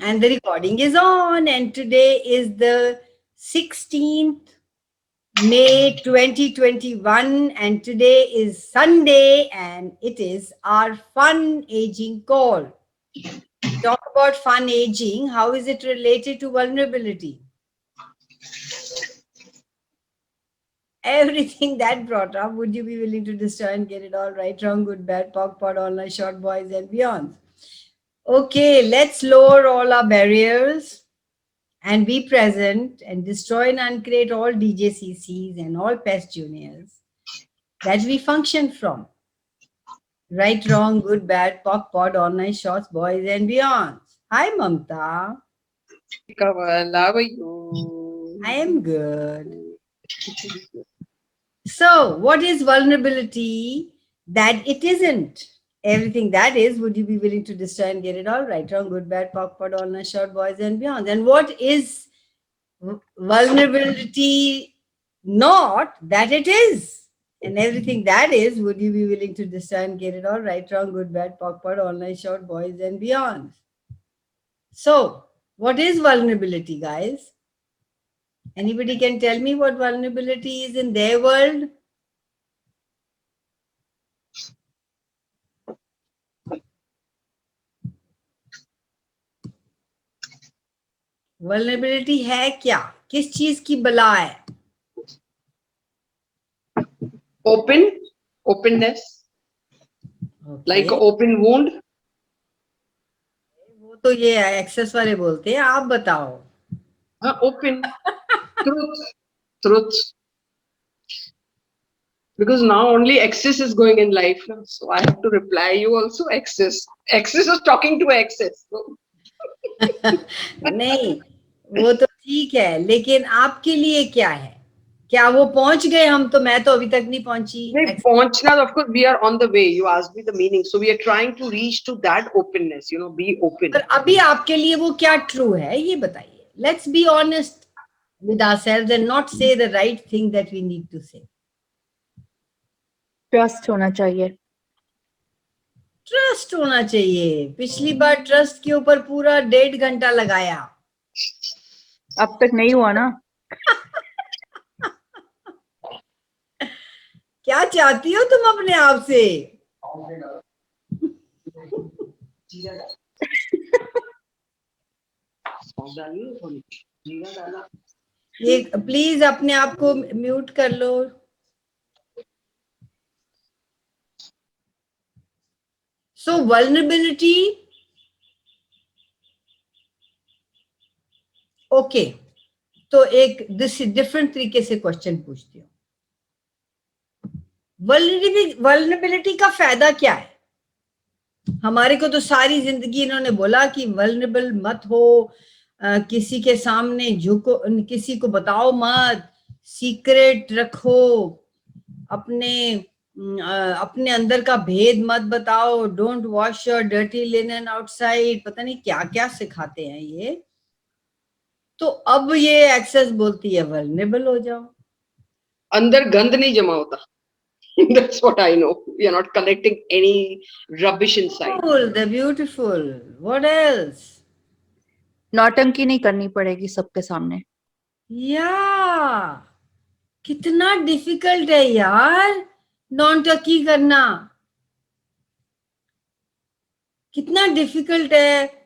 And the recording is on, and today is the 16th May 2021, and today is Sunday, and it is our fun aging call. Talk about fun aging. How is it related to vulnerability? Everything that brought up, would you be willing to discern, get it all right, wrong, good, bad, POC, POD, online, short, boys, and beyond? Okay, let's lower all our barriers and be present and destroy and uncreate all DJCCs and all pest juniors that we function from. Right, wrong, good, bad, POC, POD, online, shorts, boys, and beyond. Hi, Mamta. Kaval, how are you? I am good. So, what is vulnerability that it isn't? Everything that is, would you be willing to destroy and get it all right, wrong, good, bad, POC, POD, online, short, boys, and beyond? And what is vulnerability not that it is? And everything that is, would you be willing to discern, get it all right, wrong, good, bad, POC, POD, online, short, boys, and beyond? So, what is vulnerability, guys? Anybody can tell me what vulnerability is in their world? Vulnerability है क्या? किस चीज की बला है? Openness, Okay. like open wound. वो तो ये एक्सेस वाले बोलते हैं, आप बताओ. Open. Truth. Because now only excess is going in life, so I have to reply you also excess. Excess is talking to excess. So. नहीं, वो तो ठीक है, लेकिन आपके लिए क्या है? क्या वो पहुंच गए? हम तो, मैं तो अभी तक नहीं पहुंची. नहीं, पहुंचना, of course we are on the way. You asked me the meaning, so we are trying to reach to that openness. Be open. पर अभी आपके लिए वो क्या ट्रू है, ये बताइए. Let's be honest with ourselves and not say the right thing that we need to say. Trust होना चाहिए. ट्रस्ट होना चाहिए. पिछली बार ट्रस्ट के ऊपर पूरा 1.5 घंटा लगाया. अब तक नहीं हुआ ना. क्या चाहती हो तुम अपने आप से? ये प्लीज अपने आप को म्यूट कर लो. सो वल्नरेबिलिटी, ओके, तो एक डिफरेंट तरीके से क्वेश्चन पूछती हूँ. वल्नरेबिलिटी का फायदा क्या है? हमारे को तो सारी जिंदगी इन्होंने बोला कि वल्नरेबल मत हो, किसी के सामने झुको, किसी को बताओ मत, सीक्रेट रखो, अपने अंदर का भेद मत बताओ, don't wash your dirty linen outside, पता नहीं क्या क्या सिखाते हैं ये. तो अब ये एक्सेस बोलती है वल्नरेबल हो जाओ. अंदर गंद नहीं जमा होता. That's what I know. We are not collecting any rubbish inside. Beautiful, the beautiful. What else? नौटंकी नहीं करनी पड़ेगी सबके सामने. या कितना डिफिकल्ट है यार नौटंकी करना. कितना डिफिकल्ट है.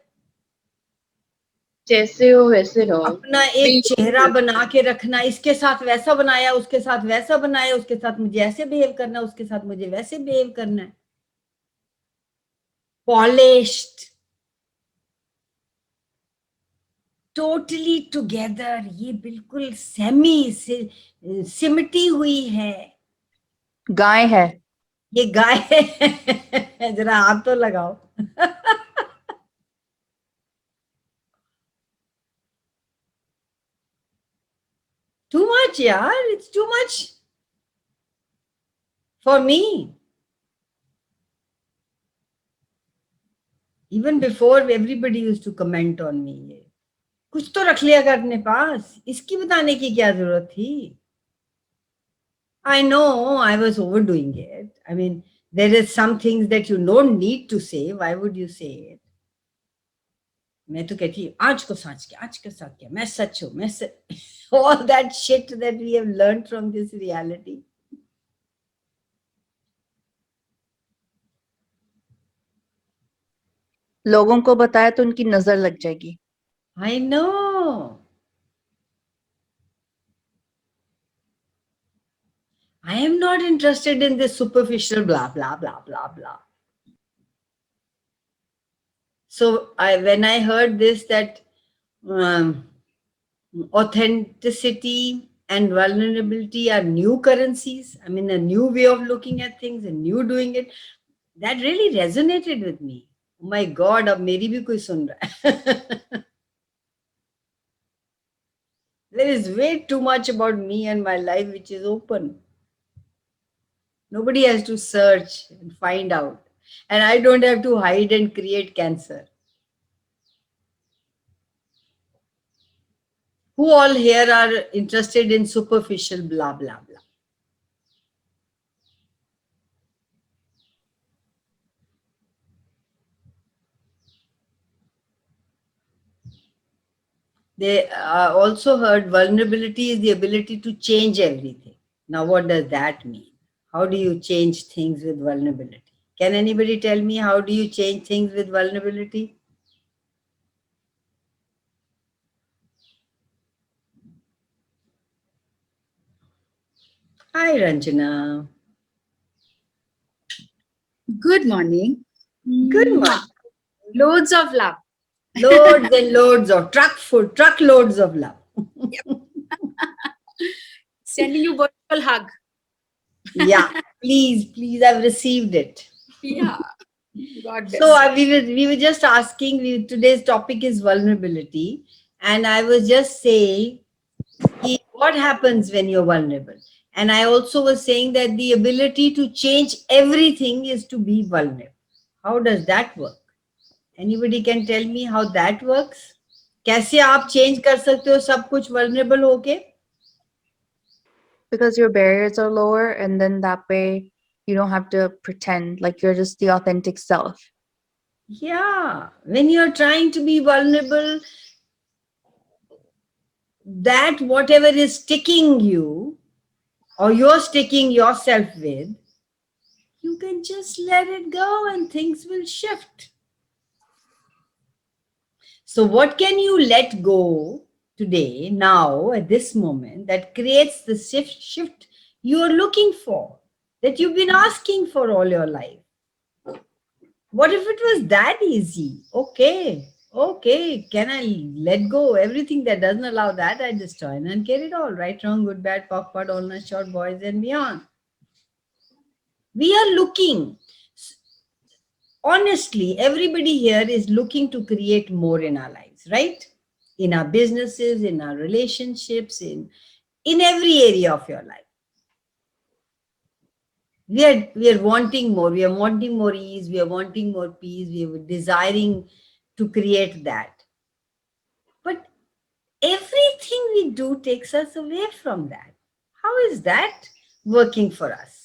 जैसे हो वैसे रहो. अपना एक चेहरा बना के रखना, इसके साथ वैसा बनाया, उसके साथ वैसा बनाया, उसके साथ मुझे ऐसे बिहेव करना, उसके साथ मुझे वैसे बिहेव करना है. पॉलिश्ड, टोटली टुगेदर, ये बिल्कुल सिमटी हुई है. गाय है. ये गाय है. जरा हाथ तो लगाओ. Too much, yaar. It's too much for me. Even before, everybody used to comment on me. कुछ तो रख लिया कर अपने पास, इसकी बताने की क्या जरूरत थी? I know I was overdoing it. I mean, there is some things that you don't need to say. Why would you say it? मैं तो कहती हूँ आज को साच किया, आज के साथ किया, मैं सच हूँ, मैं all that shit that we have learned from this reality. लोगों को बताया तो उनकी नजर लग जाएगी. I know. I am not interested in this superficial blah, blah, blah, blah, blah. So when I heard this, that authenticity and vulnerability are new currencies, I mean, a new way of looking at things, a new doing it, that really resonated with me. Oh my God, अब मेरी भी कोई सुन रहा है. There is way too much about me and my life which is open. Nobody has to search and find out. And I don't have to hide and create cancer. Who all here are interested in superficial blah, blah, blah? They also heard vulnerability is the ability to change everything. Now, what does that mean? How do you change things with vulnerability? Can anybody tell me how do you change things with vulnerability? Hi, Ranjana. Good morning. Good morning. Loads of love. Loads and loads of truckloads of love. Sending you virtual hug. Yeah, please, I've received it. Yeah. God bless. So we were just asking, today's topic is vulnerability. And I was just saying, what happens when you're vulnerable? And I also was saying that the ability to change everything is to be vulnerable. How does that work? Anybody can tell me how that works? कैसे आप change कर सकते हो सब कुछ vulnerable होके? Because your barriers are lower, and then that way you don't have to pretend, like you're just the authentic self. Yeah, when you're trying to be vulnerable, that whatever is sticking you or you're sticking yourself with, you can just let it go and things will shift. So what can you let go today, now, at this moment, that creates the shift you are looking for, that you've been asking for all your life? What if it was that easy? Okay, can I let go everything that doesn't allow that? I destroy and get it all. Right, wrong, good, bad, POC, POD, all night, short, boys, and beyond. We are looking. Honestly, everybody here is looking to create more in our lives, right? In our businesses, in our relationships, in every area of your life. We are wanting more. We are wanting more ease. We are wanting more peace. We are desiring to create that. But everything we do takes us away from that. How is that working for us?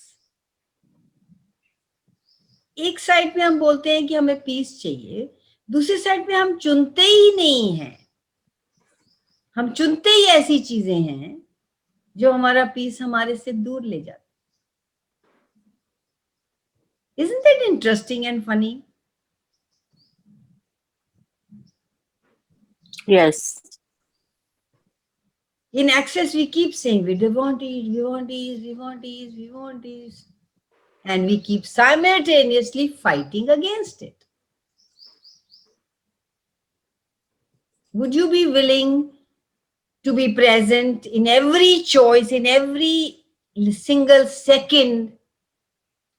एक side पे हम बोलते हैं कि हमें piece चाहिए, दूसरी side पे हम चुनते ही नहीं हैं. हम चुनते ही ऐसी चीजें हैं जो हमारा पीस हमारे से दूर ले जाते. Isn't that interesting and funny? Yes. In Access, we keep saying we want ease, we want ease, we want ease, we want ease. And we keep simultaneously fighting against it. Would you be willing to be present in every choice, in every single second,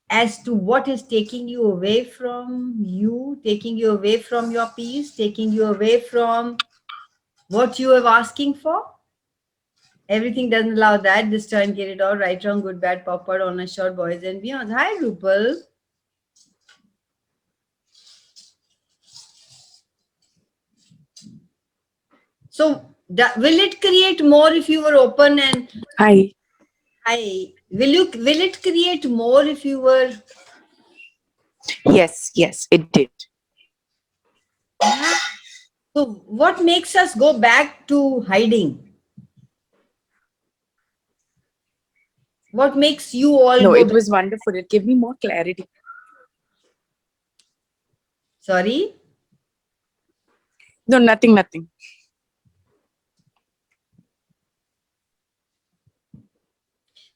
as to what is taking you away from you, taking you away from your peace, taking you away from what you are asking for? Everything doesn't allow that. This turn, get it all right, wrong, good, bad, pop out, on a short, boys and beyond. Hi, Rupal. So, will it create more if you were open and Hi. will it create more if you were? Yes, it did. So So what makes us go back to hiding? What makes you all No, go it back? was wonderful. It gave me more clarity. Sorry? No, nothing, nothing.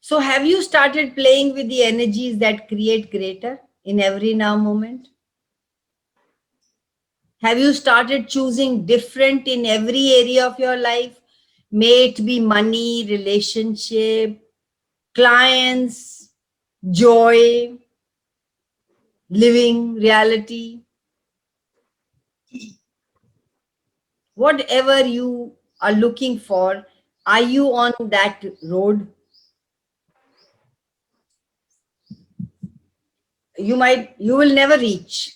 So have you started playing with the energies that create greater in every now moment? Have you started choosing different in every area of your life? May it be money, relationship, clients, joy, living, reality. Whatever you are looking for, are you on that road? You will never reach.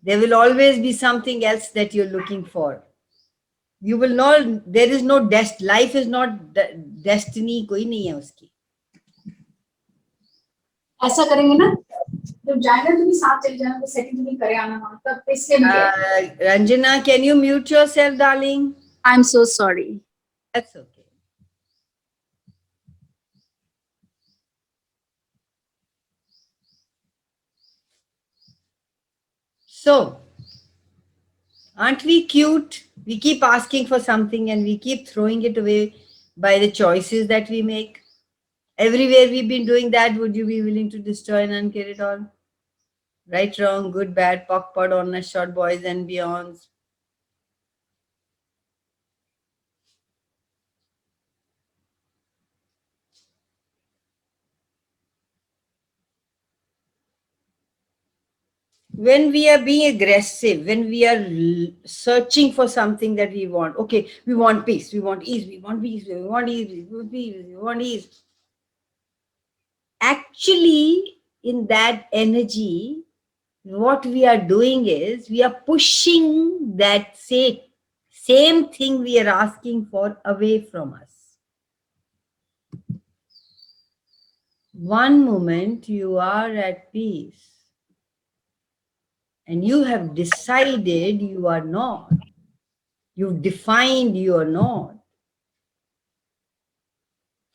There will always be something else that you're looking for. You will not, there is no life is not destiny, कोई नहीं है उसकी. ऐसा करेंगे ना जब जाएगा तो भी साथ चले जाना तो सेकंड भी करे आना वहां तब इसलिए हम कहते हैं। Ranjana, can you mute yourself, darling? I'm so sorry. That's okay. So, aren't we cute? We keep asking for something and we keep throwing it away by the choices that we make. Everywhere we've been doing that, would you be willing to destroy and uncare it all? Right, wrong, good, bad, POC, POD, honest, short, boys and beyonds. When we are being aggressive, when we are searching for something that we want, okay, we want peace, we want ease, we want peace, we want ease, we want peace, we want ease. Actually, in that energy, what we are doing is we are pushing that same thing we are asking for away from us. One moment you are at peace and you have decided you are not. You've defined you are not.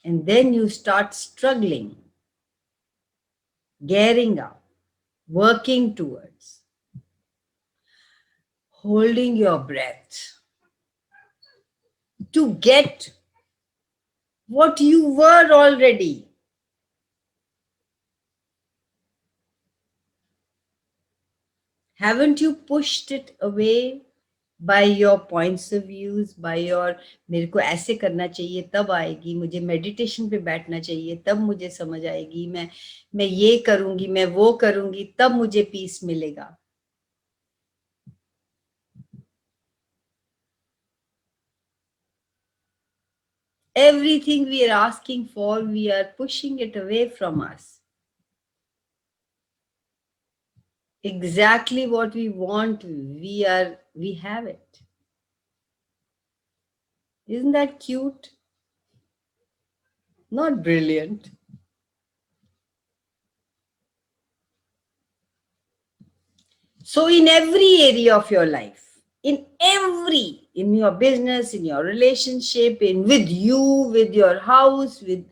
And then you start struggling, gearing up, working towards, holding your breath to get what you were already. Haven't you pushed it away by your points of views, by your मेरे को ऐसे करना चाहिए तब आएगी, मुझे meditation पे बैठना चाहिए तब मुझे समझ आएगी, मैं ये करूंगी, मैं वो करूंगी तब मुझे पीस मिलेगा. Everything we are asking for, we are pushing it away from us. Exactly what we want, we have it. Isn't that cute? Not brilliant. So in every area of your life, in your business, in your relationship, with you, with your house, with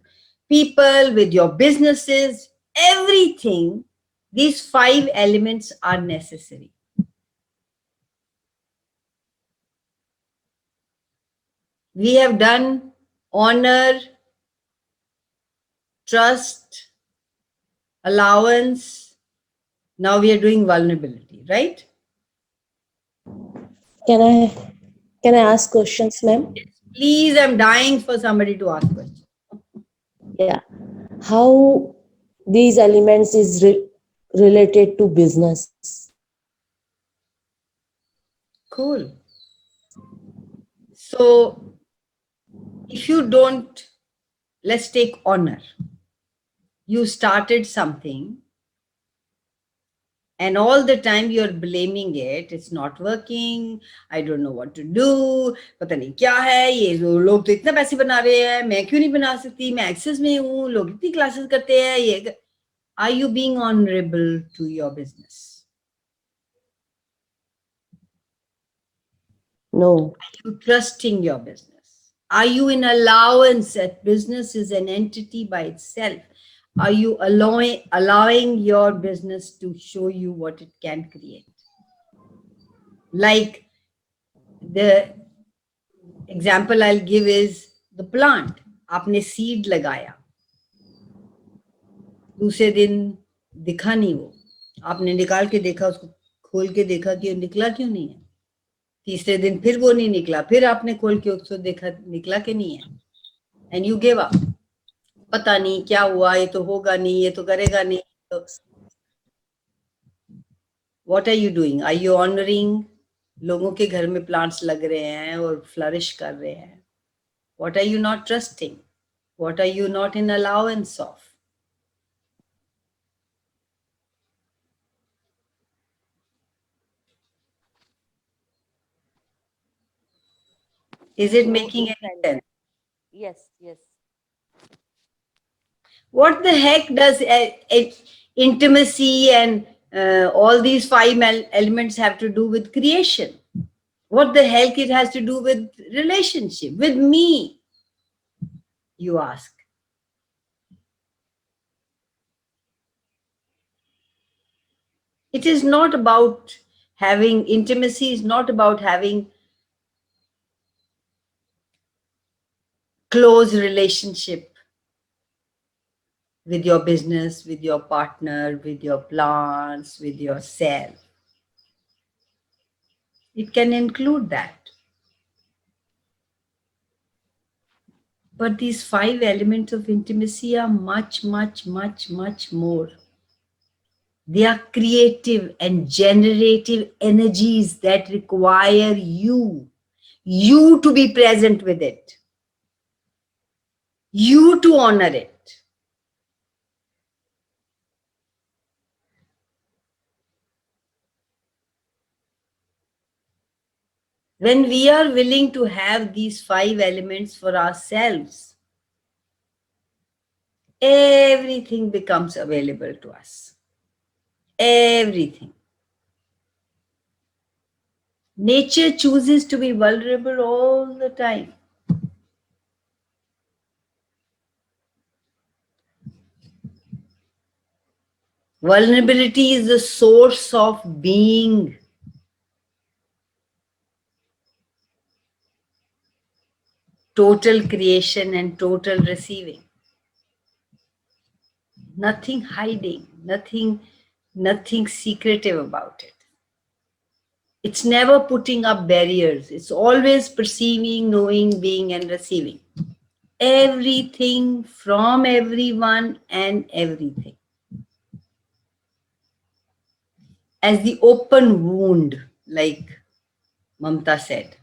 people, with your businesses, everything, these 5 elements are necessary. We have done honor, trust, allowance. Now we are doing vulnerability, right? Can I ask questions, ma'am? Please, I'm dying for somebody to ask questions. Yeah. How these elements is related to business? Cool. So if you don't, let's take honor. You started something and all the time you're blaming it. It's not working. I don't know what to do. पता नहीं क्या है ये लोग तो इतना पैसे बना रहे हैं मैं क्यों नहीं बना सकती मैं एक्सेस में हूँ लोग इतनी क्लासेस करते हैं ये. Are you being honorable to your business? No. You trusting your business? Are you in allowance that business is an entity by itself? Are you allowing your business to show you what it can create? Like the example I'll give is the plant. आपने seed लगाया, दूसरे दिन दिखा नहीं वो, आपने निकाल के देखा, उसको खोल के देखा कि निकला क्यों नहीं है, तीसरे दिन फिर वो नहीं निकला, फिर आपने खोल के उसको देखा निकला कि नहीं है, एंड यू गिव अप, पता नहीं क्या हुआ, ये तो होगा नहीं, ये तो करेगा नहीं, तो what are you doing? Are you honouring? लोगों के घर में प्लांट्स लग रहे हैं और फ्लरिश कर रहे हैं, what are you not trusting? What are you not in allowance of? Is it making any sense? Yes, yes. What the heck does intimacy and all these five elements have to do with creation? What the heck it has to do with relationship, with me, you ask? It is not about having intimacy, is not about having close relationship with your business, with your partner, with your plants, with yourself. It can include that. But these five elements of intimacy are much, much, much, much more. They are creative and generative energies that require you to be present with it, you to honor it. When we are willing to have these five elements for ourselves, everything becomes available to us. Everything. Nature chooses to be vulnerable all the time. Vulnerability is the source of being. Total creation and total receiving. Nothing hiding, nothing secretive about it. It's never putting up barriers. It's always perceiving, knowing, being, and receiving. Everything from everyone and everything. As the open wound, like Mamta said.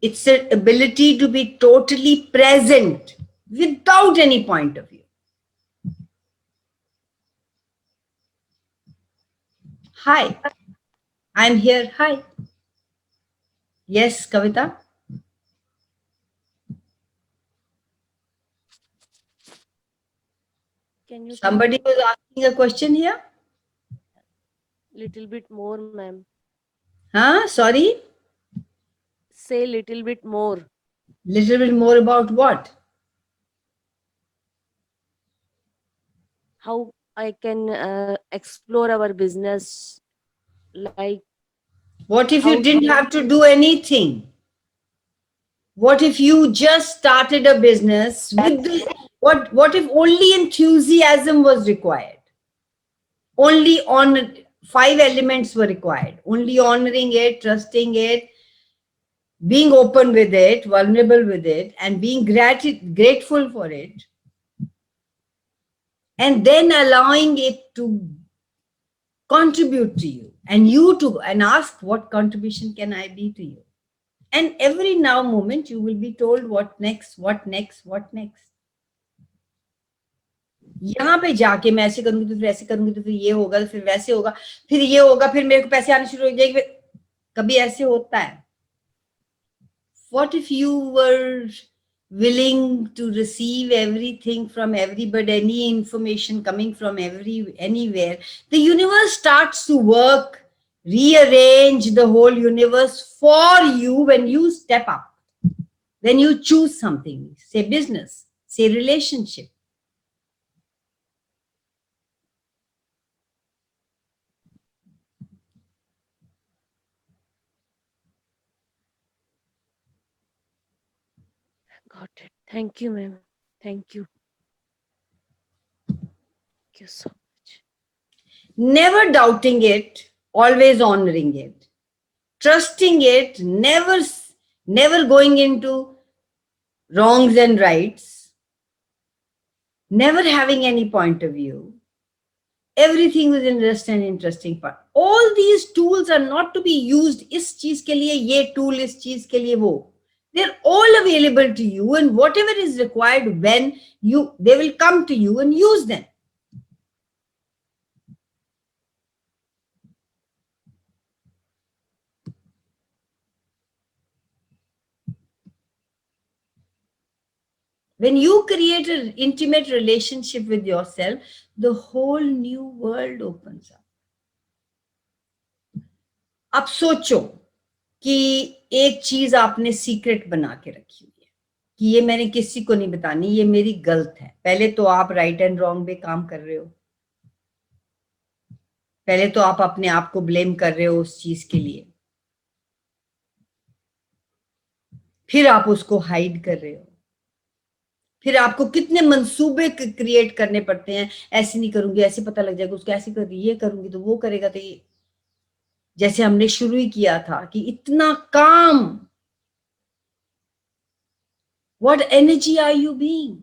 It's the ability to be totally present without any point of view. Hi, I'm here. Hi. Yes, Kavita? Can you Somebody was asking a question here? little bit more, ma'am? Huh? Sorry? Say little bit more. Little bit more about what? How I can explore our business, like What if How you didn't do- have to do anything? What if you just started a business with the, what if only enthusiasm was required? Only on five elements were required. Only honoring it, trusting it, being open with it, vulnerable with it, and being grateful for it. And then allowing it to contribute to you, and you to and ask, what contribution can I be to you? And every now moment you will be told what next, what next, what next. यहाँ पे जाके मैं ऐसे करूंगी तो फिर ऐसे करूंगी तो फिर ये होगा तो फिर वैसे होगा फिर ये होगा फिर मेरे को पैसे आने शुरू हो जाएंगे, कभी ऐसे होता है? What if you were willing to receive everything from everybody, any information coming from anywhere? The universe starts to work rearrange the whole universe for you when you step up, when you choose something, say business, say relationship. Got it. Thank you, ma'am. Thank you. Thank you so much. Never doubting it, always honoring it, trusting it, never going into wrongs and rights, never having any point of view. Everything was interesting and interesting part. All these tools are not to be used इस चीज के लिए ये tool, इस चीज के लिए वो. They're all available to you, and whatever is required when they will come to you and use them. When you create an intimate relationship with yourself, the whole new world opens up. अब सोचो कि एक चीज आपने secret बना के रखी हुई है कि ये मैंने किसी को नहीं बतानी, ये मेरी गलत है. पहले तो आप राइट एंड रॉन्ग पे काम कर रहे हो. पहले तो आप अपने आप को ब्लेम कर रहे हो उस चीज के लिए. फिर आप उसको हाइड कर रहे हो. फिर आपको कितने मंसूबे क्रिएट करने पड़ते हैं. ऐसे नहीं करूंगी, ऐसे पता लग जाएगा उसको, ऐसे कर ये करूंगी तो वो करेगा. तो ये जैसे हमने शुरू ही किया था कि इतना काम. What energy are you being?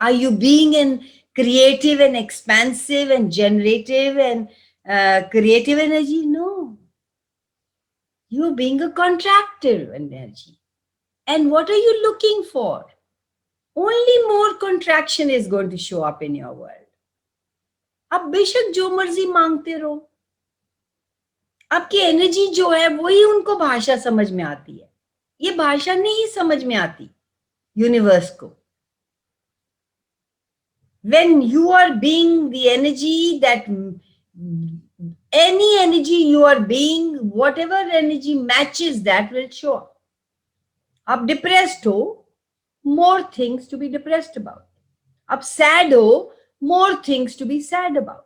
Are you being in creative and expansive and generative and creative energy? No. You're being a contractive energy. And what are you looking for? Only more contraction is going to show up in your world. आप बेशक जो मर्जी मांगते रहो, आपकी energy जो है वही उनको भाषा समझ में आती है. ये भाषा नहीं समझ में आती यूनिवर्स को. When you are being the energy that any energy you are being, whatever energy matches that will show up. आप डिप्रेस्ड हो, more things to be depressed about. आप sad हो, more things to be sad about.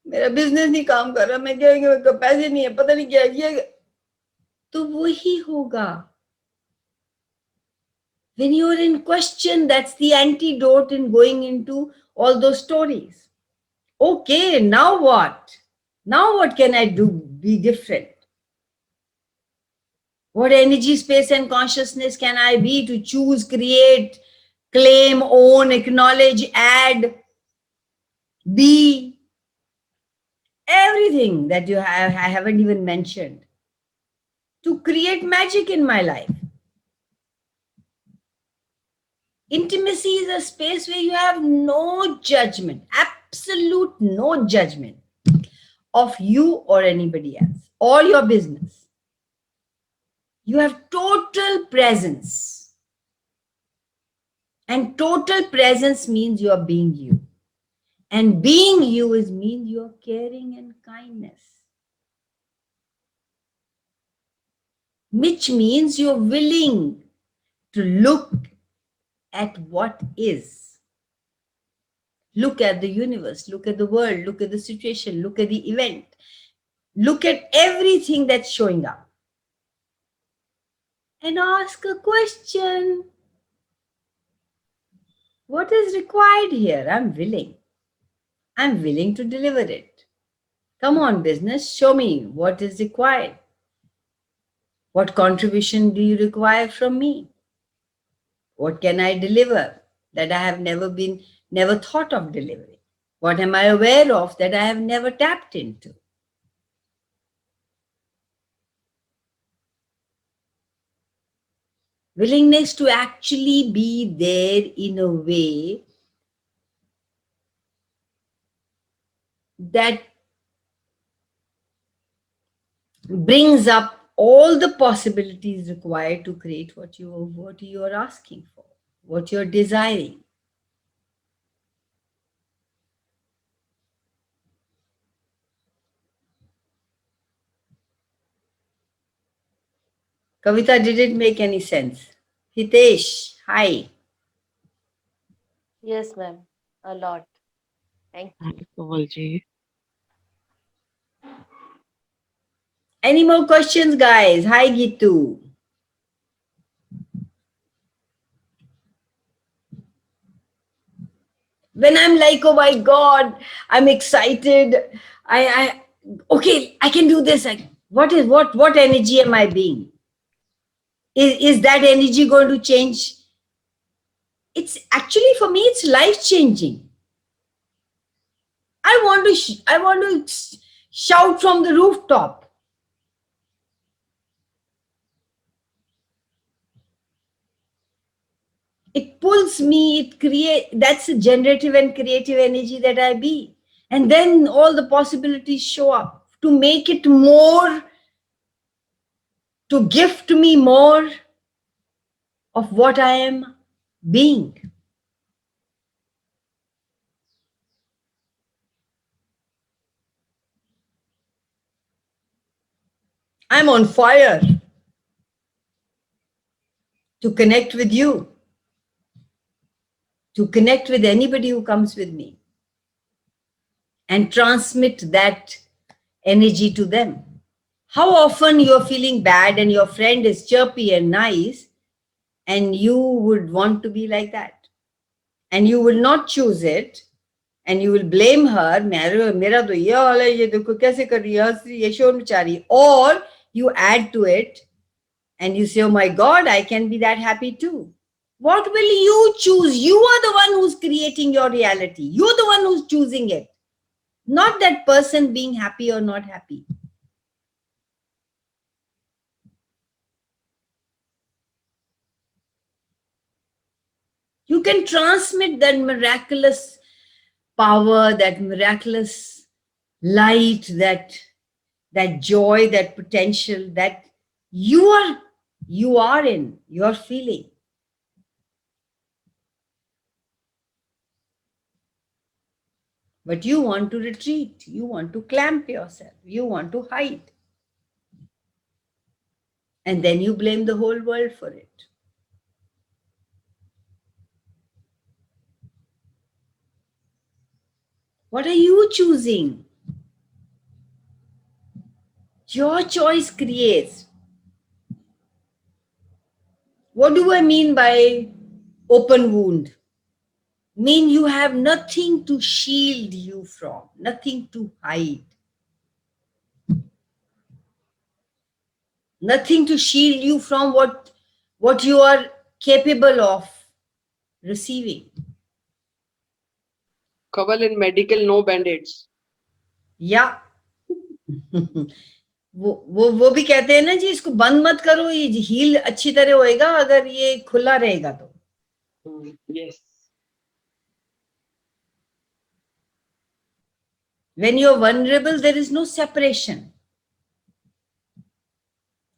मेरा business नहीं काम कर रहा, मैं कहेंगे मेरे को पैसे नहीं है, पता नहीं क्या ये, तो वही होगा. When you're in question, that's the antidote in going into all those stories. Okay, now what? Now what can I do? Be different. What energy, space, and consciousness can I be to choose, create, claim, own, acknowledge, add, be? Everything that you have, I haven't even mentioned, to create magic in my life. Intimacy is a space where you have no judgment, absolute no judgment of you or anybody else, or your business. You have total presence. And total presence means you are being you. And being you means you are caring and kindness. Which means you're willing to look at what is. Look at the universe, look at the world, look at the situation, look at the event. Look at everything that's showing up. And ask a question. What is required here? I'm willing. I'm willing to deliver it. Come on, business, show me what is required. What contribution do you require from me? What can I deliver that I have never thought of delivering? What am I aware of that I have never tapped into? Willingness to actually be there in a way that brings up all the possibilities required to create what you are asking for, what you're desiring. Kavita, did it make any sense? Hitesh, hi. Yes, ma'am. A lot. Thank you. Kawalji. Any more questions, guys? Hi, Gitu. When I'm like, oh my God, I'm excited. Okay, I can do this. What energy am I being? Is that energy going to change? It's actually, for me, it's life changing. I want to shout from the rooftop. It pulls me, that's the generative and creative energy that I be. And then all the possibilities show up to make it more, to gift me more of what I am being. I'm on fire to connect with you, to connect with anybody who comes with me, and transmit that energy to them. How often you're feeling bad and your friend is chirpy and nice, and you would want to be like that, and you will not choose it, and you will blame her, "Mera to ye haal hai, ye dekho kaise kar rahi hai, has rahi hai, ye shor macha rahi hai," or you add to it and you say, "Oh my God, I can be that happy too." What will you choose? You are the one who's creating your reality. You're the one who's choosing it, not that person being happy or not happy. You can transmit that miraculous power, that miraculous light, that joy, that potential that you are in, you're feeling. But you want to retreat, you want to clamp yourself, you want to hide. And then you blame the whole world for it. What are you choosing? Your choice creates. What do I mean by open wound? Mean you have nothing to shield you from, nothing to hide, nothing to shield you from what you are capable of receiving. Kawal, in medical, no band-aids. या वो भी कहते हैं ना जी, इसको बंद मत करो, ये हील अच्छी तरह होएगा अगर ये खुला रहेगा तो. Yes. When you're vulnerable, there is no separation.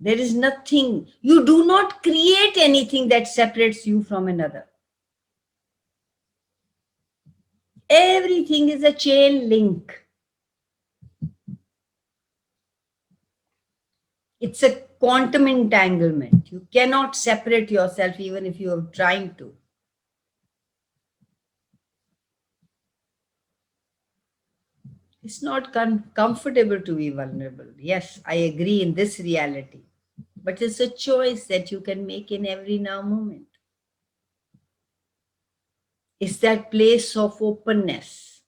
There is nothing. You do not create anything that separates you from another. Everything is a chain link. It's a quantum entanglement. You cannot separate yourself even if you are trying to. It's not comfortable to be vulnerable. Yes, I agree in this reality. But it's a choice that you can make in every now moment. It's that place of openness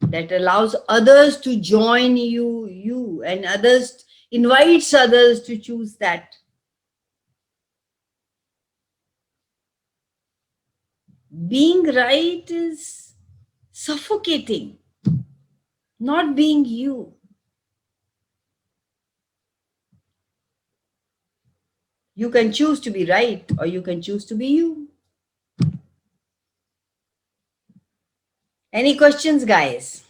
that allows others to join you and others, invites others to choose that. Being right is suffocating, not being you. You can choose to be right or you can choose to be you. Any questions, guys?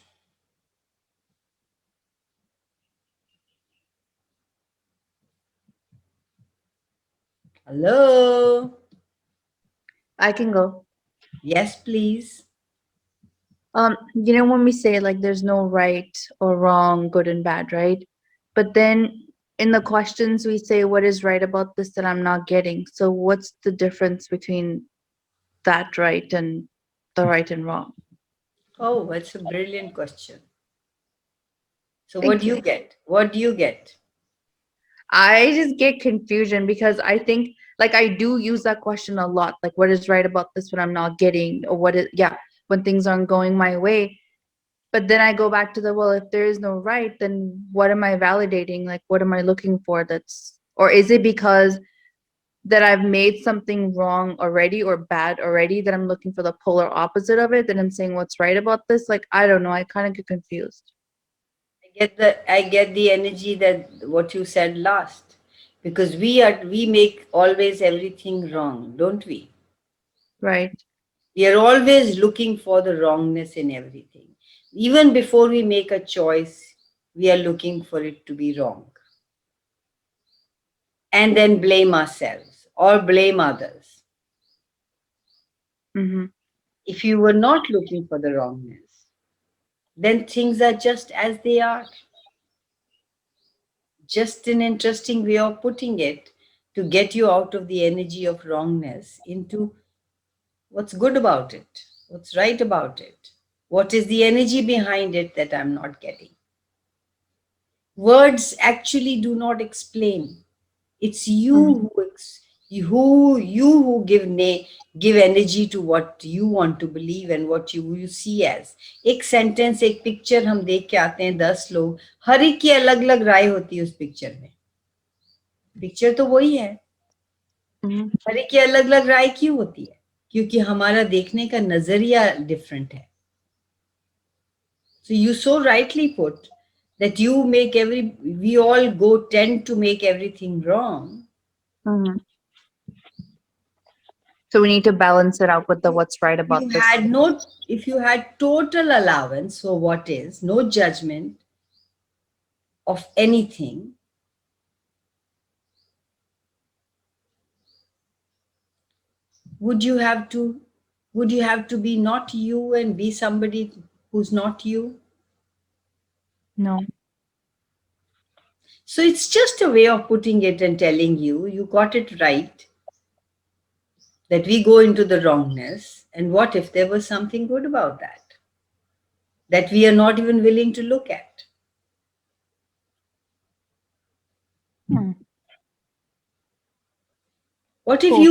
Hello. I can go. Yes, please. You know, when we say like there's no right or wrong, good and bad, right? But then in the questions we say what is right about this that I'm not getting. So what's the difference between that right and the right and wrong? Oh, that's a brilliant question. So Thank what do you you. get? What do you get? I just get confusion because I think like I do use that question a lot. Like what is right about this when I'm not getting, or what is, yeah, when things aren't going my way. But then I go back to the, well, if there is no right, then what am I validating? Like what am I looking for that's, or is it because that I've made something wrong already or bad already that I'm looking for the polar opposite of it, then I'm saying what's right about this? Like I don't know, I kind of get confused. I get the energy that what you said last. Because we make always everything wrong, don't we? Right. We are always looking for the wrongness in everything. Even before we make a choice, we are looking for it to be wrong. And then blame ourselves or blame others. Mm-hmm. If you were not looking for the wrongness, then things are just as they are. Just an interesting way of putting it to get you out of the energy of wrongness into what's good about it, what's right about it, what is the energy behind it that I'm not getting. Words actually do not explain. It's you who give energy to what you want to believe and what you see as. एक sentence एक picture हम देख के आते हैं 10 लोग, हर एक की अलग अलग राय होती है उस पिक्चर में. पिक्चर तो वही है, Mm-hmm. हर एक की अलग अलग राय क्यों होती है? क्योंकि हमारा देखने का नजरिया डिफरेंट है. So you so rightly put that we all tend to make everything wrong. Mm-hmm. So we need to balance it out with the what's right about You this. if you had total allowance for what is, no judgment of anything, would you have to be not you and be somebody who's not you? No. So it's just a way of putting it and telling you got it right, that we go into the wrongness. And what if there was something good about that we are not even willing to look at? Hmm. What if Cool.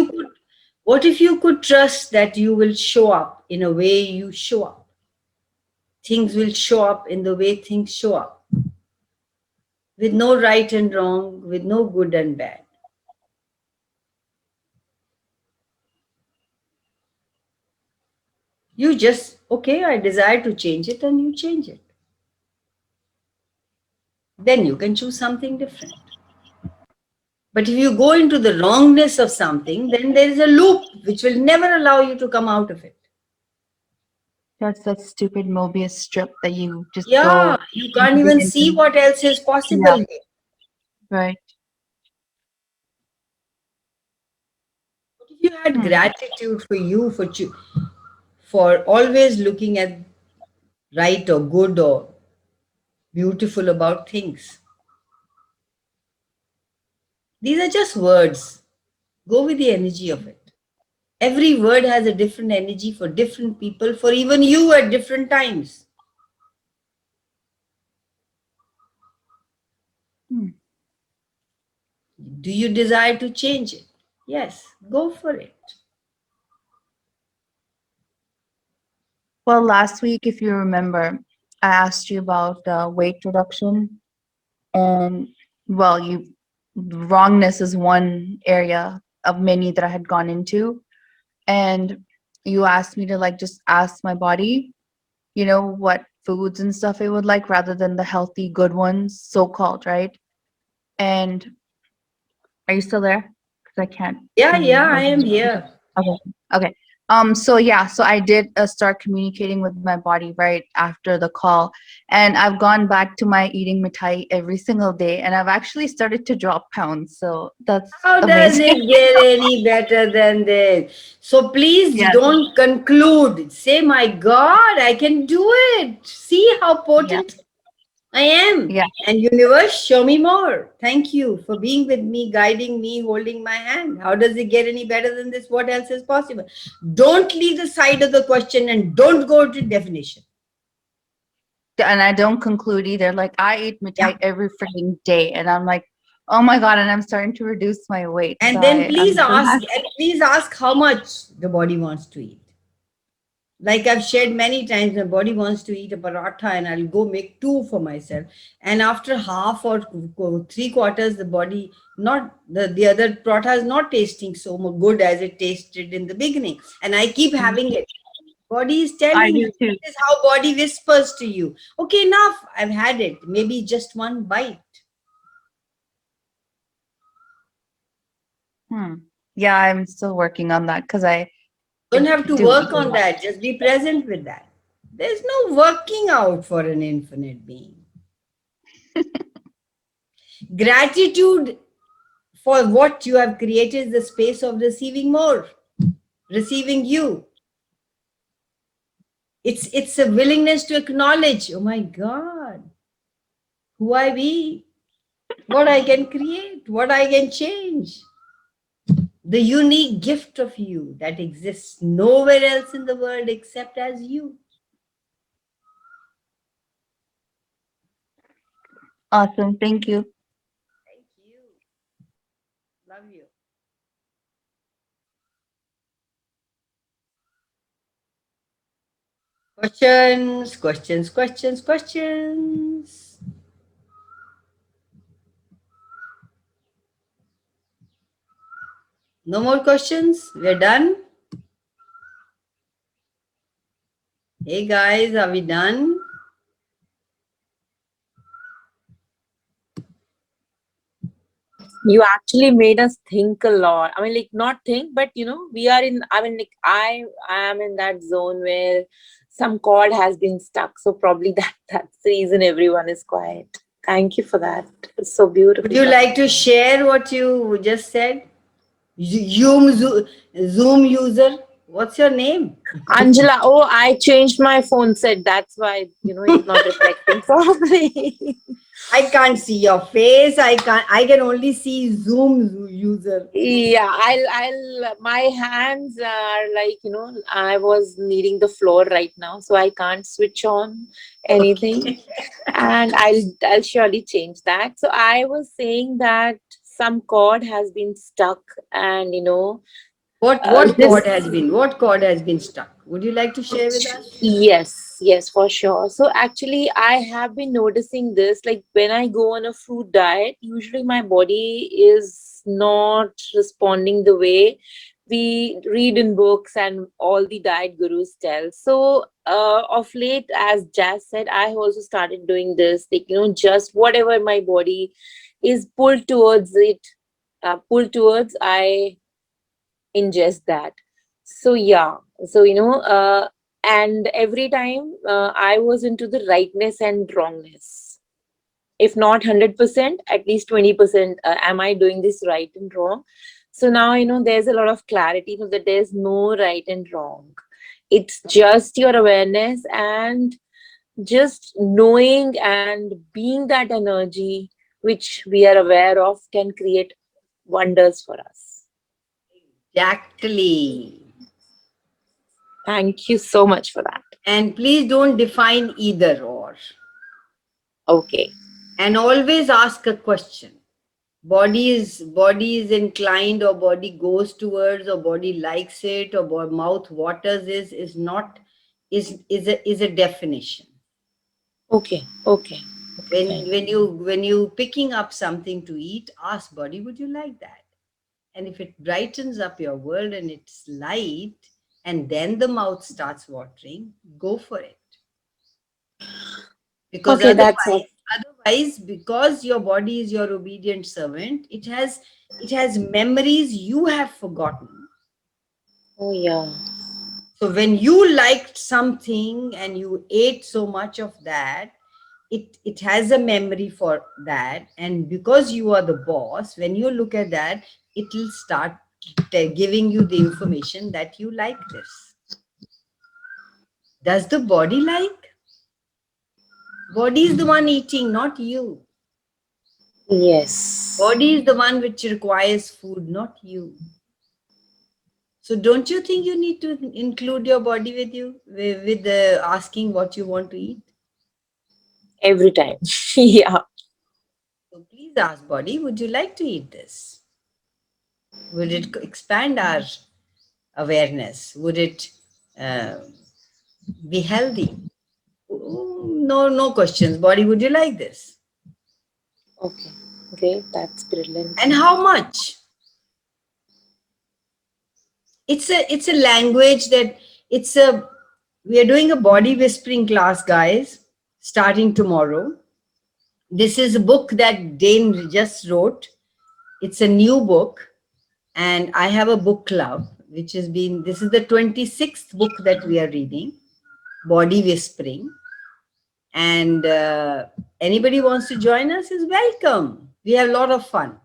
you could trust that you will show up in a way you show up? Things will show up in the way things show up, with no right and wrong, with no good and bad. You just, okay, I desire to change it, and you change it. Then you can choose something different. But if you go into the wrongness of something, then there is a loop which will never allow you to come out of it. That's that stupid Mobius strip that you just Yeah, go. you can't even see what else is possible. Yeah. Right. If you had gratitude for you for always looking at right or good or beautiful about things. These are just words. Go with the energy of it. Every word has a different energy for different people, for even you at different times. Do you desire to change it? Yes, go for it. Well, last week, if you remember, I asked you about weight reduction, and well, wrongness is one area of many that I had gone into, and you asked me to like just ask my body, you know, what foods and stuff it would like rather than the healthy, good ones, so called, right? And are you still there? Because I can't. Yeah, see you. I am here. Okay. Okay. So yeah, so I did start communicating with my body right after the call, and I've gone back to my eating mithai every single day, and I've actually started to drop pounds. So that's How does amazing. it get any better than this? So please Yes. don't conclude. Say, my God, I can do it. See how potent I am. Yeah. And universe, show me more. Thank you for being with me, guiding me, holding my hand. How does it get any better than this? What else is possible? Don't leave the side of the question and don't go to definition. And I don't conclude either. Like I eat mithai every freaking day, and I'm like, oh my god, and I'm starting to reduce my weight. And So then I'm so please ask how much the body wants to eat. Like I've shared many times, my body wants to eat a paratha and I'll go make 2 for myself. And after half or 3/4, the body, not the other paratha is not tasting so good as it tasted in the beginning. And I keep having it. Body is I telling do you. too. This is how body whispers to you. Okay, enough. I've had it. Maybe just one bite. Yeah, I'm still working on that because I Don't have to do work eat a on lot. that. Just be present with that. There's no working out for an infinite being. Gratitude for what you have created, the space of receiving more, receiving you. It's a willingness to acknowledge, oh my God, who I be, what I can create, what I can change. The unique gift of you that exists nowhere else in the world except as you. Awesome. Thank you. Thank you. Love you. Questions. No more questions? We're done? Hey guys, are we done? You actually made us think a lot. I mean, like not think, but we are in. I mean, like I am in that zone where some chord has been stuck. So probably that's the reason everyone is quiet. Thank you for that. It's so beautiful. Would you like to share what you just said? Zoom user, what's your name? Angela? Oh, I changed my phone set. That's why it's not reflecting properly. I can't see your face. I can only see Zoom user. Yeah, my hands are like, I was needing the floor right now, so I can't switch on anything. And I'll surely change that. So I was saying that some cord has been stuck, and What this. what cord has been stuck? Would you like to share with us? Yes, for sure. So actually, I have been noticing this. Like when I go on a fruit diet, usually my body is not responding the way we read in books and all the diet gurus tell. So, of late, as Jazz said, I have also started doing this. Like just whatever my body is pulled towards I ingest that. So yeah, so and every time I was into the rightness and wrongness, if not 100%, at least 20%. Am I doing this right and wrong? So now there's a lot of clarity, that there's no right and wrong. It's just your awareness and just knowing and being that energy which we are aware of can create wonders for us. Exactly. Thank you so much for that. And please don't define either or. Okay. And always ask a question. Body is inclined, or body goes towards, or body likes it, or mouth waters is not is a definition. Okay. When you picking up something to eat, ask body, would you like that? And if it brightens up your world and it's light, and then the mouth starts watering, go for it. Because Okay, that's it. otherwise, because your body is your obedient servant, it has memories you have forgotten. Oh yeah. So when you liked something and you ate so much of that, it has a memory for that. And because you are the boss, when you look at that, it will start giving you the information that you like this. Does the body like? Body is the one eating, not you. Yes. Body is the one which requires food, not you. So don't you think you need to include your body with you, with the asking what you want to eat? Every time. Yeah. So please ask body, would you like to eat this? Would it expand our awareness? Would it be healthy? No questions. Body, would you like this? Okay. Great. That's brilliant. And how much? It's a language that we are doing a body whispering class, guys, starting tomorrow. This is a book that Dane just wrote. It's a new book, and I have a book club, which has been, this is the 26th book that we are reading, Body Whispering. And anybody wants to join us is welcome. We have a lot of fun.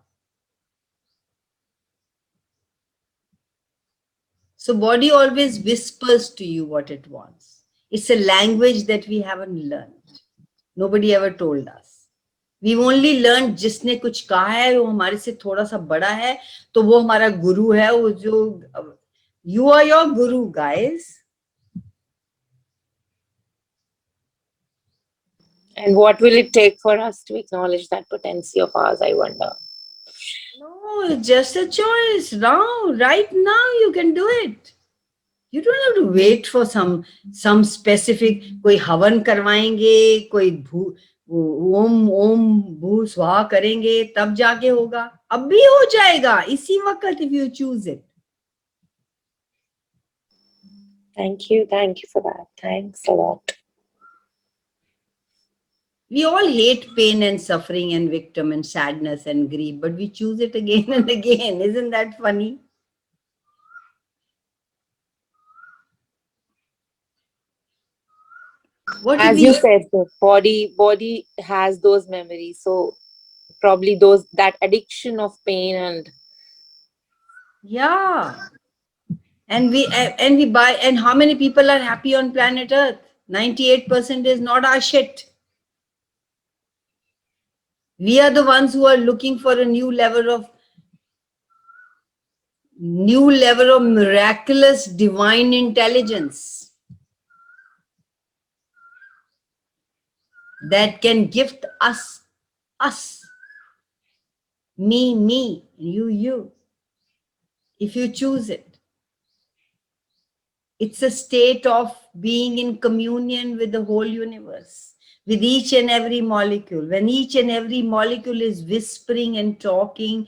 So body always whispers to you what it wants. It's a language that we haven't learned. Nobody ever told us. We've only learned जिसने कुछ कहा है वो हमारे से थोड़ा सा बड़ा है तो वो हमारा गुरु है. वो जो you are your guru, guys. And what will it take for us to acknowledge that potency of ours, I wonder? No, it's just a choice. Now, right now, you can do it. You don't have to wait for some specific. कोई हवन करवाएंगे, कोई ओम भू स्वाहा करेंगे, तब जाके होगा. अब भी हो जाएगा इसी वक्त if you choose it. Thank you for that. Thanks a lot. We all hate pain and suffering and victim and sadness and grief, but we choose it again and again. Isn't that funny? What As you said, the body has those memories. So probably that addiction of pain and yeah. And we buy, and how many people are happy on planet Earth? 98% is not our shit. We are the ones who are looking for a new level of miraculous divine intelligence that can gift us, me, you, if you choose it. It's a state of being in communion with the whole universe, with each and every molecule. When each and every molecule is whispering and talking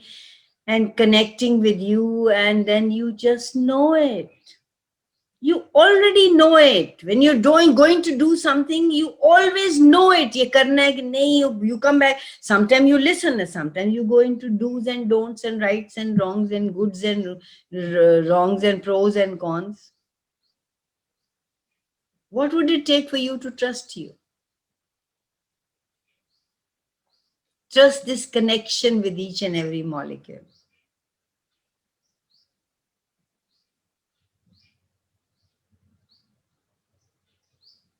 and connecting with you, and then you just know it. You already know it. When you're going to do something, you always know it. Ye karna hai ki nahi, you come back. Sometimes you listen, and sometimes you go into do's and don'ts and rights and wrongs and goods and wrongs and pros and cons. What would it take for you to trust you? Trust this connection with each and every molecule.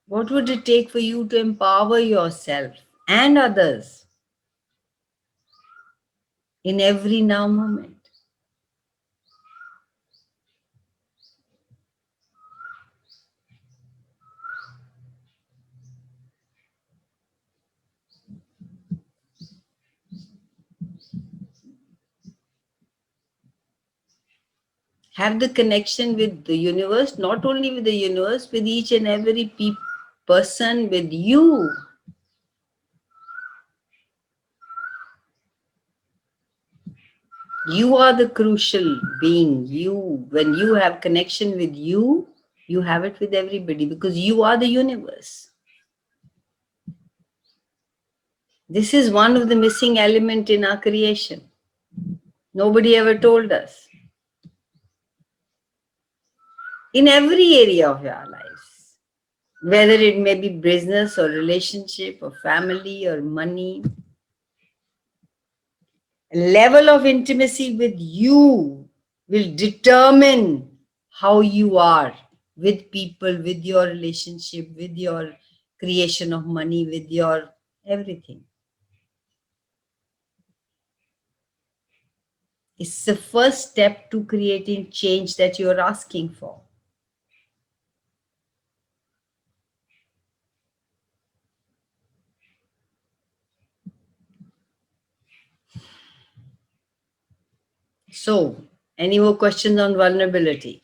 What would it take for you to empower yourself and others in every now moment? Have the connection with the universe, not only with the universe, with each and every person, with you. You are the crucial being. When you have connection with you, you have it with everybody because you are the universe. This is one of the missing elements in our creation. Nobody ever told us. in every area of your lives, whether it may be business or relationship or family or money. A level of intimacy with you will determine how you are with people, with your relationship, with your creation of money, with your everything. It's the first step to creating change that you're asking for. So, any more questions on vulnerability?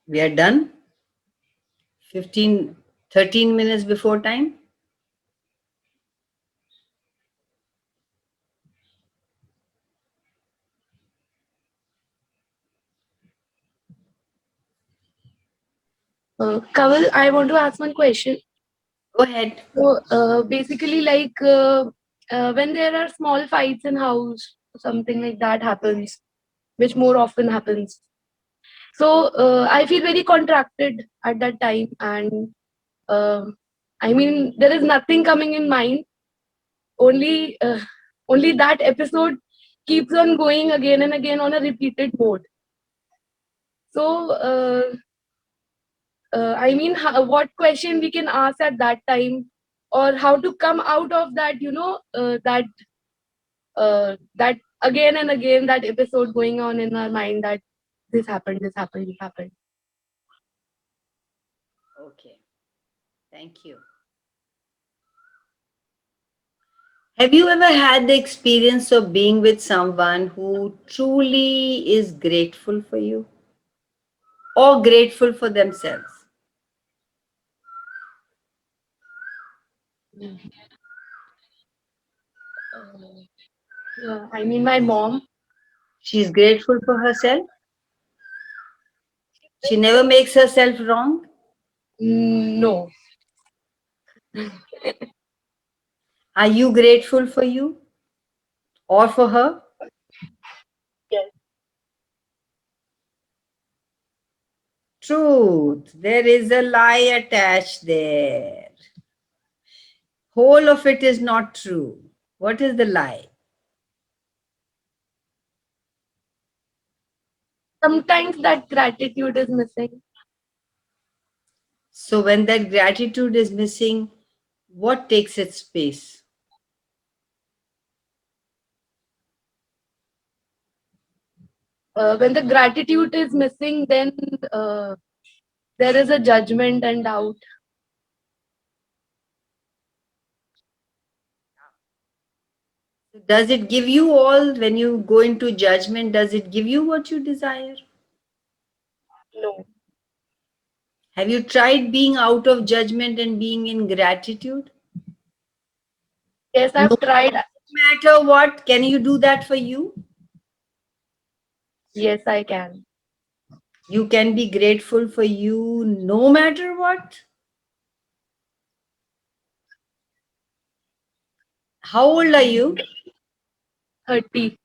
We are done? 13 minutes before time? Kaval, I want to ask one question. Go ahead. So, basically, when there are small fights in house, something like that happens, which more often happens. So, I feel very contracted at that time, and I mean, there is nothing coming in mind. Only, only that episode keeps on going again and again on a repeated mode. So, I mean, what question we can ask at that time, or how to come out of that, that again and again that episode going on in our mind that this happened, this happened, this happened. Okay. Thank you. Have you ever had the experience of being with someone who truly is grateful for you or grateful for themselves? I mean, my mom. She's grateful for herself. She never makes herself wrong. No. Are you grateful for you or for her? Yes. Truth. There is a lie attached there. Whole of it is not true. What is the lie? Sometimes that gratitude is missing. So when that gratitude is missing, what takes its space? When the gratitude is missing, then there is a judgment and doubt. Does it give you all, when you go into judgment, does it give you what you desire? No. Have you tried being out of judgment and being in gratitude? Yes, I've No tried. matter what, can you do that for you? Yes, I can. You can be grateful for you no matter what? How old are you? 30.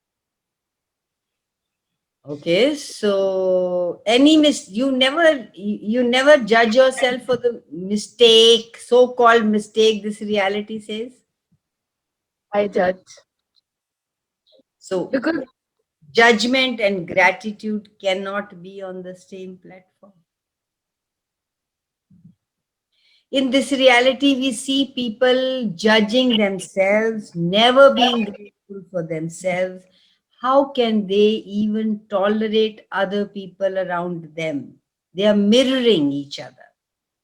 Okay, so you never judge yourself for the mistake, so-called mistake this reality says. I judge. So Because judgment and gratitude cannot be on the same platform. In this reality, we see people judging themselves, never being grateful for themselves. How can they even tolerate other people around them? They are mirroring each other.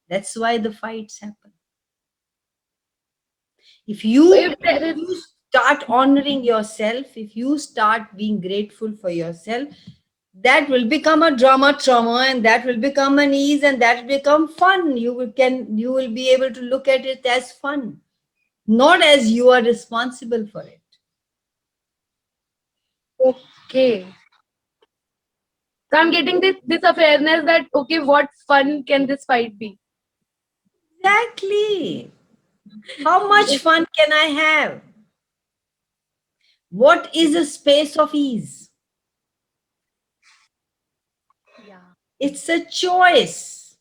That's why the fights happen. If you start honoring yourself, if you start being grateful for yourself, that will become a trauma, and that will become an ease, and that will become fun. You will be able to look at it as fun, not as you are responsible for it. okay. So I'm getting this awareness that okay, what fun can this fight be? Exactly. How much fun can I have? What is a space of ease? Yeah. It's a choice.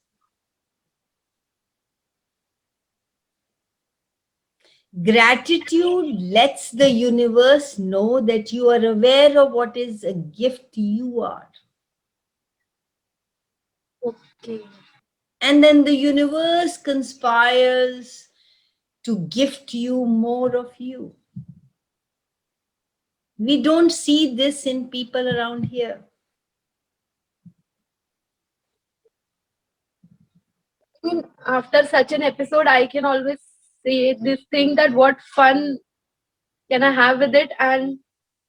Gratitude lets the universe know that you are aware of what is a gift you are. Okay. And then the universe conspires to gift you more of you. We don't see this in people around here. I mean, after such an episode, I can always say this thing that what fun can I have with it? And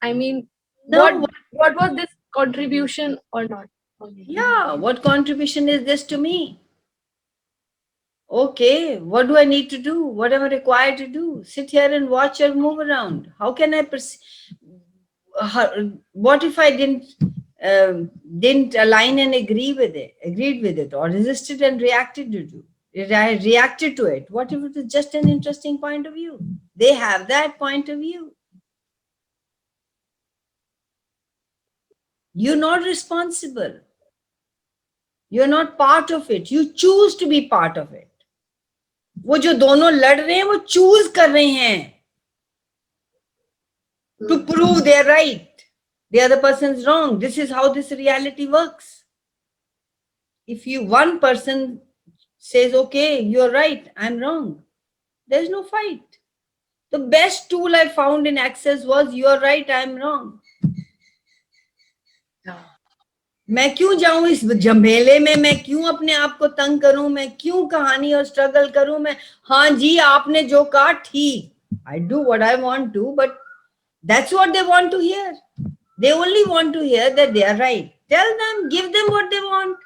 I mean, No, what was this contribution or not? yeah, what contribution is this to me? Okay, what do I need to do? What am I required to do? Sit here and watch or move around? How can I what if I didn't align and agreed with it, or resisted and reacted reacted to it? What if it is just an interesting point of view? They have that point of view. You're not responsible. You're not part of it. You choose to be part of it. वो जो दोनों लड़ रहे हैं वो choose कर रहे हैं to prove they're right, the other person's wrong. This is how this reality works. If one person says, okay, you're right, I'm wrong, there's no fight. The best tool I found in Access was, you're right, I'm wrong. मैं क्यों जाऊं इस झमेले में, मैं क्यों अपने आप को तंग करूं, मैं क्यों कहानी और स्ट्रगल करूं, मैं हाँ जी आपने जो कहा ठीक, I do what I want to, but that's what they want to hear. They only want to hear that they are right. Tell them, give them what they want.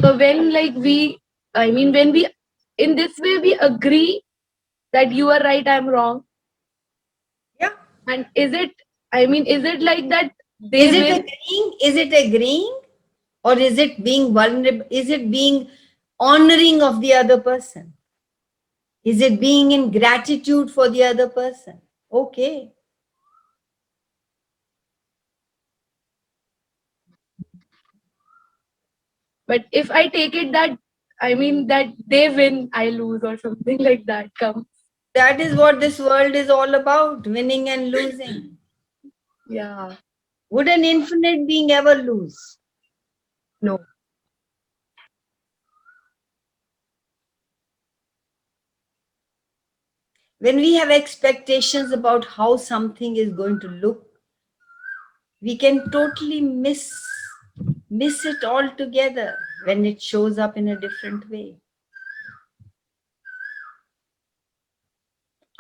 So when when we, in this way, we agree that you are right, I'm wrong. Yeah. And is it like that? They Is it agreeing? Or is it being vulnerable? Is it being honoring of the other person? Is it being in gratitude for the other person? Okay. But if I take it that, that they win, I lose, or something like that comes. That is what this world is all about, winning and losing. Yeah. Would an infinite being ever lose? No. When we have expectations about how something is going to look, we can totally miss it altogether when it shows up in a different way.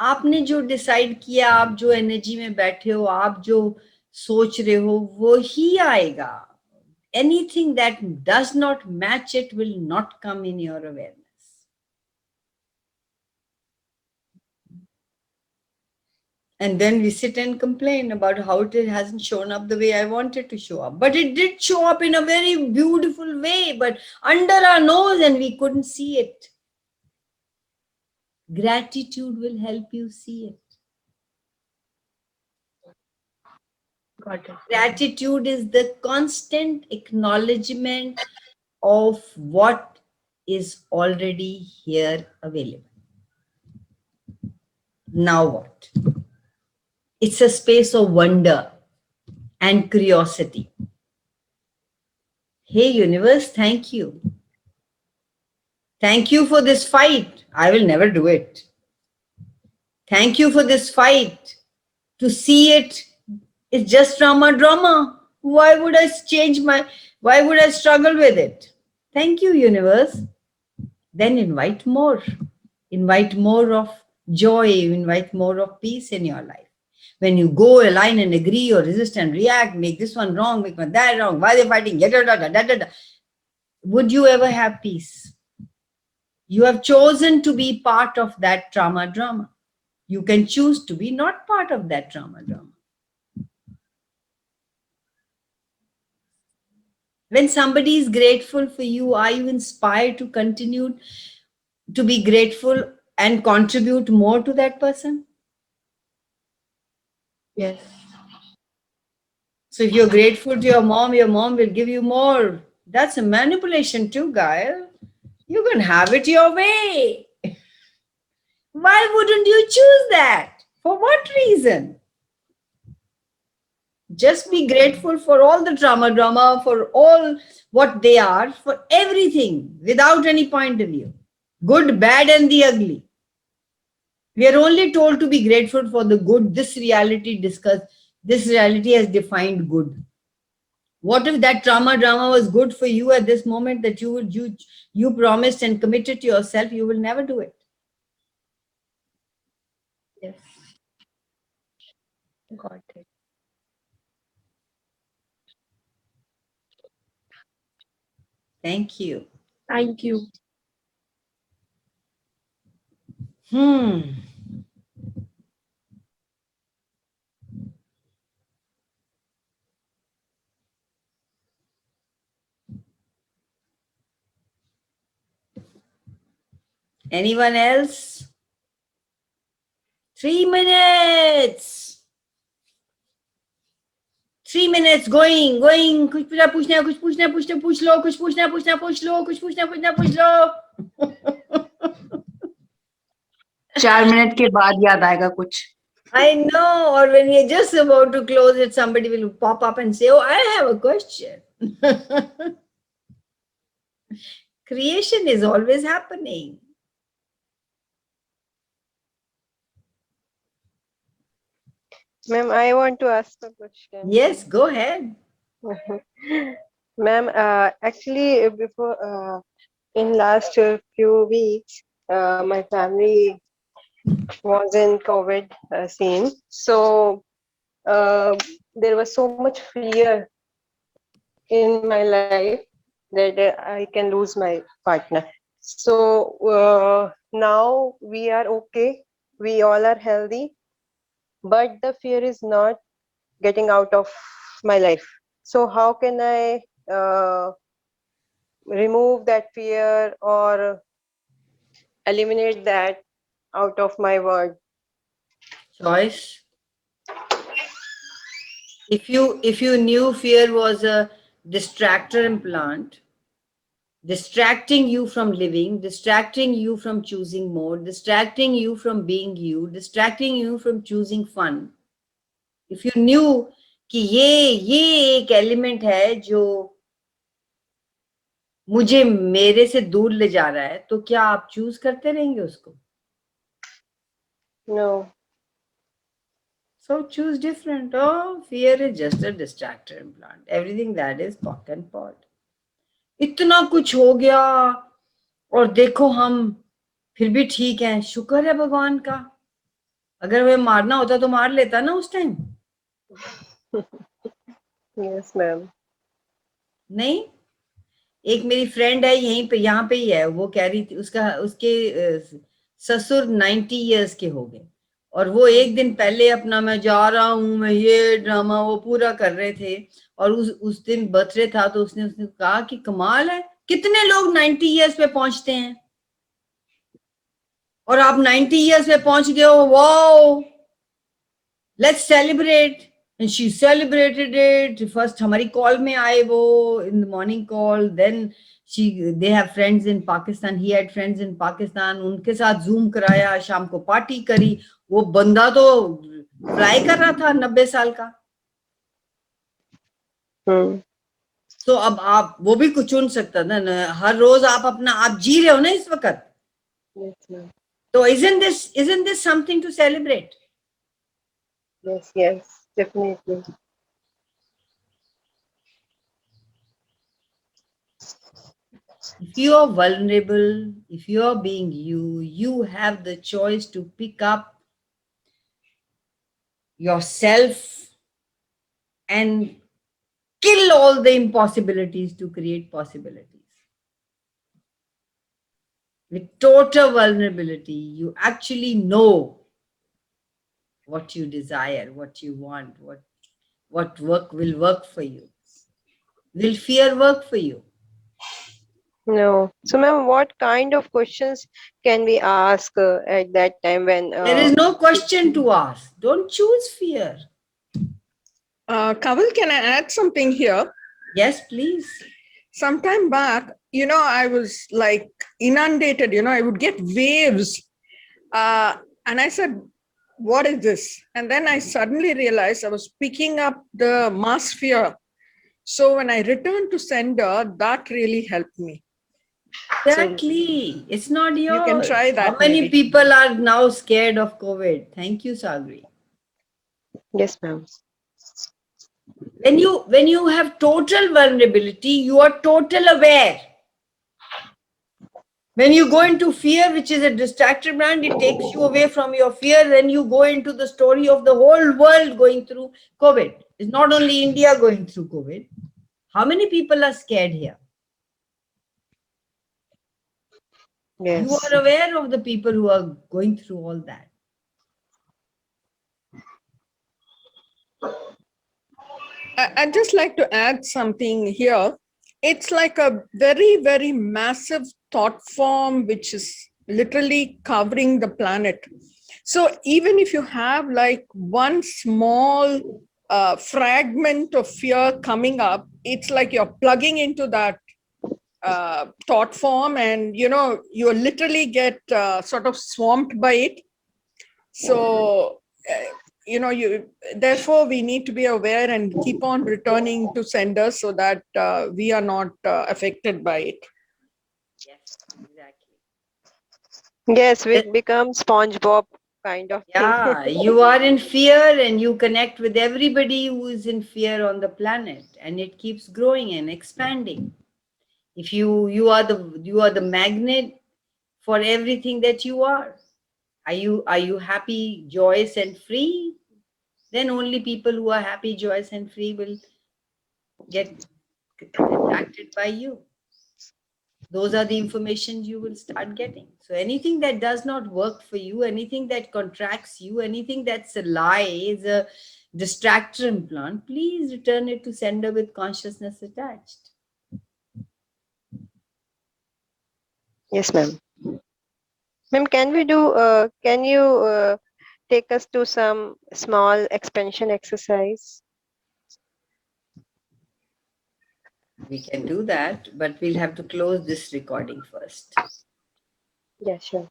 आपने जो decide किया, आप जो energy में बैठे हो, आप जो सोच रहे हो, वो ही आएगा. Anything that does not match it will not come in your awareness. And then we sit and complain about how it hasn't shown up the way I wanted to show up. But it did show up in a very beautiful way, but under our nose, and we couldn't see it. Gratitude will help you see it. Got it. Gratitude is the constant acknowledgement of what is already here available. Now what? It's a space of wonder and curiosity. Hey, universe, thank you. Thank you for this fight. I will never do it. Thank you for this fight. To see it, it's just drama. Why would I why would I struggle with it? Thank you, universe. Then invite more. Invite more of joy, invite more of peace in your life. When you go align and agree or resist and react, make this one wrong, make that wrong, why are they fighting? Would you ever have peace? You have chosen to be part of that drama. You can choose to be not part of that drama. When somebody is grateful for you, are you inspired to continue to be grateful and contribute more to that person? Yes. So if you're grateful to your mom will give you more. That's a manipulation too, Gail. You can have it your way. Why wouldn't you choose that? For what reason? Just be grateful for all the drama, for all what they are, for everything, without any point of view. Good, bad, and the ugly. We are only told to be grateful for the good. This reality has defined good. What if that drama was good for you at this moment, that you promised and committed to yourself? You will never do it. Yes. Got it. Thank you. Thank you. Anyone else? 3 minutes. 3 minutes going. कुछ पूछना पूछ लो. 4 minute के बाद याद आएगा कुछ. I know, or when you're just about to close it, somebody will pop up and say, oh, I have a question. Creation is always happening. Ma'am, I want to ask a question. Yes, go ahead. Ma'am, actually, before in last few weeks, my family was in COVID scene. So there was so much fear in my life that I can lose my partner. So now we are okay. We all are healthy, but the fear is not getting out of my life. So how can I remove that fear or eliminate that out of my world? Choice. If you knew fear was a distractor implant, distracting you from living, distracting you from choosing more, distracting you from being you, distracting you from choosing fun. If you knew कि ये एक element है जो मुझे मेरे से दूर ले जा रहा है, तो क्या आप चूज करते रहेंगे उसको? No. So choose different. Oh, fear is just a distractor implant. Everything that is pock and pod. इतना कुछ हो गया और देखो हम फिर भी ठीक हैं. शुक्र है भगवान का. अगर वे मारना होता तो मार लेता ना उस टाइम. Yes, ma'am. नहीं. एक मेरी फ्रेंड है यहीं पे, यहाँ पे ही है, वो कह रही थी उसके ससुर 90 इयर्स के हो गए और वो एक दिन पहले अपना मैं जा रहा हूँ, मैं ये ड्रामा वो पूरा कर रहे थे और उस दिन बर्थडे था तो उसने कहा कि कमाल है, कितने लोग 90 इयर्स पे पहुंचते हैं और आप 90 इयर्स पे पहुंच गए हो. Wow, let's celebrate. And she celebrated it. First हमारी कॉल में आए वो in the morning call. Then they have friends in Pakistan. He had friends in Pakistan. उनके साथ Zoom कराया, शाम को पार्टी करी. वो बंदा तो फ्लाई कर रहा था 90 साल का. तो अब आप वो भी कुछ चुन सकता था ना. हर रोज आप जी रहे हो ना इस वक्त. Yes, ma'am. तो isn't this something to celebrate? Yes, definitely. If you are vulnerable, if you are being you have the choice to pick up yourself and kill all the impossibilities to create possibilities. With total vulnerability, you actually know what you desire, what you want, what work will work for you. Will fear work for you? No. So, ma'am, what kind of questions can we ask at that time when? There is no question to ask. Don't choose fear. Kawal, can I add something here? Yes, please. Sometime back, I was like inundated, I would get waves. And I said, what is this? And then I suddenly realized I was picking up the mass fear. So when I returned to sender, that really helped me. Exactly. It's not yours. You can try that. How many maybe. people are now scared of COVID? Thank you, Sagri. Yes, ma'am. When you have total vulnerability, you are total aware. When you go into fear, which is a distracted mind, it takes you away from your fear. Then you go into the story of the whole world going through COVID. It's not only India going through COVID. How many people are scared here? Yes. You are aware of the people who are going through all that. I'd just like to add something here. It's like a very, very massive thought form, which is literally covering the planet. So even if you have like one small fragment of fear coming up, it's like you're plugging into that thought form, and you literally get sort of swamped by it. So therefore we need to be aware and keep on returning to sender so that we are not affected by it. Yes, exactly. Yes, we become SpongeBob kind of thing. Yeah, you are in fear and you connect with everybody who is in fear on the planet, and it keeps growing and expanding. If you are the magnet for everything that you are. Are you happy, joyous, and free? Then only people who are happy, joyous, and free will get attracted by you. Those are the information you will start getting. So anything that does not work for you, anything that contracts you, anything that's a lie, is a distractor implant, please return it to sender with consciousness attached. Yes, ma'am. Ma'am, can you take us to some small expansion exercise? We can do that, but we'll have to close this recording first. Yeah, sure.